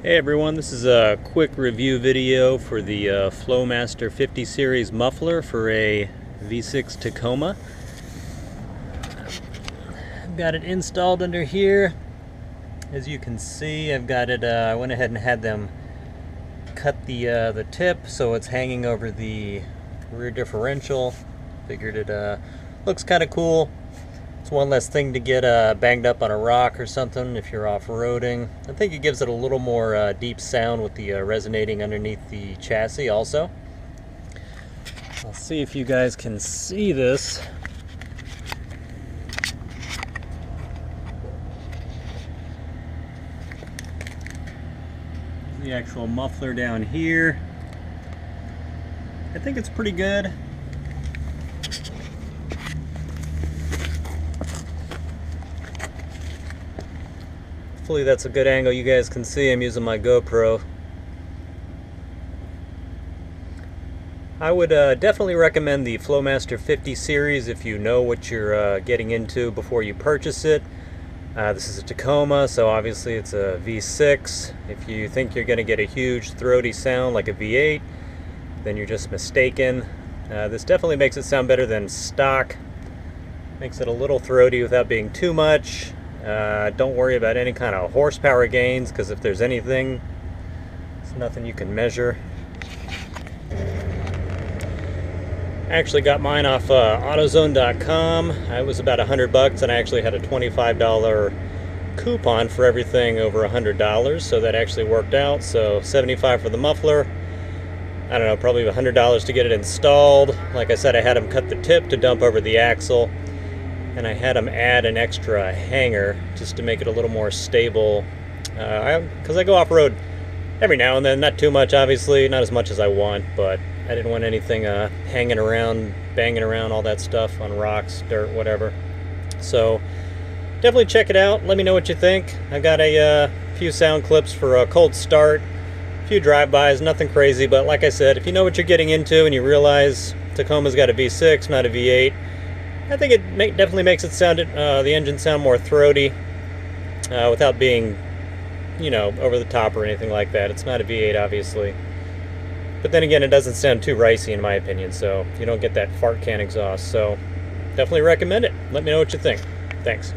Hey everyone, this is a quick review video for the Flowmaster 50 series muffler for a V6 Tacoma. I've got it installed under here. As you can see, I've got it, I went ahead and had them cut the tip so it's hanging over the rear differential. Figured it looks kind of cool. It's one less thing to get banged up on a rock or something if you're off-roading. I think it gives it a little more deep sound with the resonating underneath the chassis also. I'll see if you guys can see this. The actual muffler down here. I think it's pretty good. Hopefully that's a good angle you guys can see. I'm using my GoPro. I would definitely recommend the Flowmaster 50 series if you know what you're getting into before you purchase it. This is a Tacoma, so obviously it's a V6. If you think you're going to get a huge throaty sound like a V8, then you're just mistaken. This definitely makes it sound better than stock. Makes it a little throaty without being too much. Don't worry about any kind of horsepower gains, because if there's anything, it's nothing you can measure. I actually got mine off AutoZone.com. It was about $100, and I actually had a $25 coupon for everything over $100, so that actually worked out. So $75 for the muffler. I don't know, probably $100 to get it installed. Like I said, I had them cut the tip to dump over the axle. And I had them add an extra hanger just to make it a little more stable. Because I go off-road every now and then, not too much obviously, not as much as I want, but I didn't want anything hanging around, banging around, all that stuff on rocks, dirt, whatever. So definitely check it out. Let me know what you think. I've got a few sound clips for a cold start, a few drive-bys, nothing crazy, but like I said, if you know what you're getting into and you realize Tacoma's got a V6, not a V8, I think it definitely makes it sound the engine sound more throaty without being, you know, over the top or anything like that. It's not a V8, obviously. But then again, it doesn't sound too ricey in my opinion, so you don't get that fart can exhaust. So definitely recommend it. Let me know what you think. Thanks.